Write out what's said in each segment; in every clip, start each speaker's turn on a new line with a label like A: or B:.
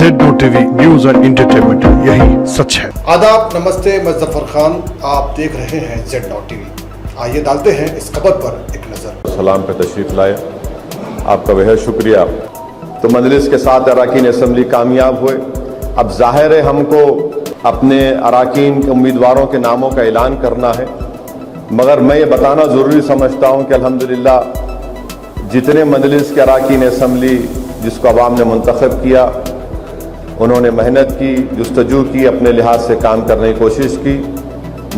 A: Z TV news and entertainment, यही सच है।
B: आदाब, नमस्ते, मैं जफर खान, आप देख रहे हैं Z टीवी। आइए डालते हैं इस खबर पर एक नजर।
C: सलाम पे तशरीफ लाए, आपका बेहद शुक्रिया। तो मजलिस के साथ अरकान असम्बली कामयाब हुए। अब जाहिर है हमको अपने अरकान के उम्मीदवारों के नामों का ऐलान करना है, मगर मैं ये बताना ज़रूरी समझता हूँ कि अल्हम्दुलिल्लाह जितने मजलिस के अरकान असम्बली जिसको अवाम ने मुंतखब किया, उन्होंने मेहनत की, जुस्तजू की, अपने लिहाज से काम करने की कोशिश की।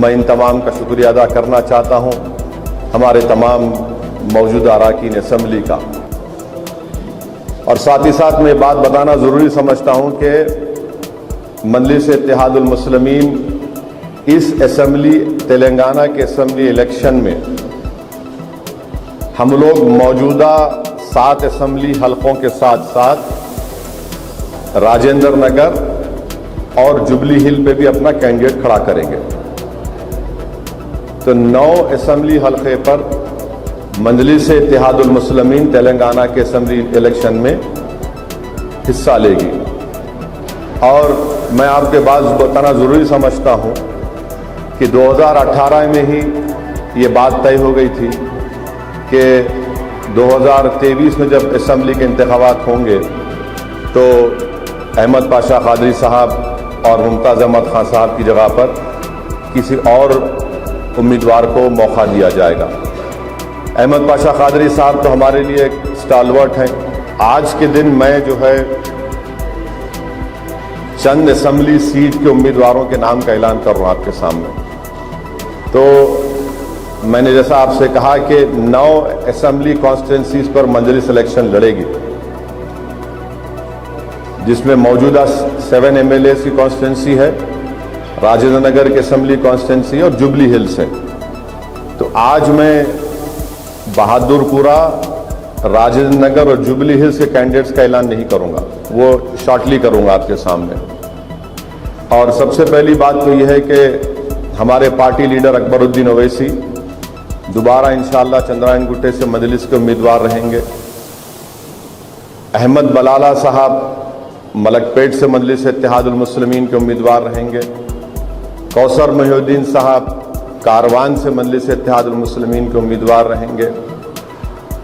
C: मैं इन तमाम का शुक्रिया अदा करना चाहता हूँ, हमारे तमाम मौजूदा अरकान असम्बली का। और साथ ही साथ मैं बात बताना ज़रूरी समझता हूँ कि मजलिस इत्तेहादुल मुस्लिमीन इस असम्बली, तेलंगाना के असम्बली इलेक्शन में हम लोग मौजूदा 7 असम्बली हलकों के साथ साथ राजेंद्र नगर और जुबली हिल पे भी अपना कैंडिडेट खड़ा करेंगे। तो 9 असम्बली हलके पर मजलिस इत्तेहादुल मुस्लिमीन तेलंगाना के असम्बली इलेक्शन में हिस्सा लेगी। और मैं आपके बात बताना ज़रूरी समझता हूँ कि 2018 में ही ये बात तय हो गई थी कि 2023 में जब असम्बली के इंतखाबात होंगे तो अहमद पाशा कादरी साहब और मुमताज़ अहमद खान साहब की जगह पर किसी और उम्मीदवार को मौका दिया जाएगा। अहमद पाशा कादरी साहब तो हमारे लिए एक स्टालवर्ट हैं। आज के दिन मैं जो है चंद असम्बली सीट के उम्मीदवारों के नाम का ऐलान कर रहा हूँ आपके सामने। तो मैंने जैसा आपसे कहा कि 9 असम्बली कॉन्स्टिट्यूंसीज पर मजलिस इलेक्शन लड़ेगी, जिसमें मौजूदा 7 MLAs की कॉन्स्टिट्यूंसी है, राजेंद्र नगर की असम्बली कॉन्स्टिट्यूंसी और जुबली हिल्स है। तो आज मैं बहादुरपुरा, राजेंद्र नगर और जुबली हिल्स के कैंडिडेट्स का ऐलान नहीं करूंगा, वो शॉर्टली करूंगा आपके सामने। और सबसे पहली बात तो यह है कि हमारे पार्टी लीडर अकबरुद्दीन ओवैसी दोबारा इंशाअल्लाह चंद्रायन गुट्टे से मजलिस के उम्मीदवार रहेंगे। अहमद बलाला साहब मलकपेट से मजलिस इत्तेहादुल मुस्लिमीन के उम्मीदवार रहेंगे। कौसर मोहिउद्दीन साहब कारवान से मजलिस इत्तेहादुल मुस्लिमीन के उम्मीदवार रहेंगे।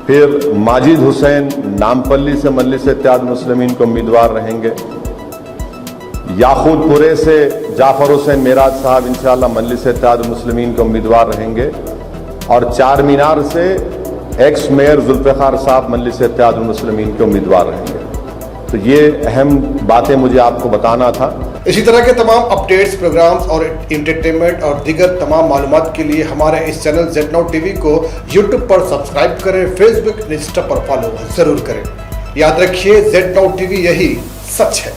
C: फिर माजिद हुसैन नामपल्ली से मजलिस इत्तेहादुल मुस्लिमीन के उम्मीदवार रहेंगे। याकूतपुरे से जाफर हुसैन मेराज साहब इंशाअल्लाह मजलिस इत्तेहादुल मुस्लिमीन के उम्मीदवार रहेंगे। और चार मीनार से एक्स मेयर जुल्फ़िकार साहब मजलिस इत्तेहादुल मुस्लिमीन के उम्मीदवार रहेंगे। तो ये अहम बातें मुझे आपको बताना था।
B: इसी तरह के तमाम अपडेट्स, प्रोग्राम्स और एंटरटेनमेंट और दीगर तमाम मालूमात के लिए हमारे इस चैनल Z टीवी को YouTube पर सब्सक्राइब करें, फेसबुक, इंस्टा पर फॉलो जरूर करें। याद रखिए Z टीवी, यही सच है।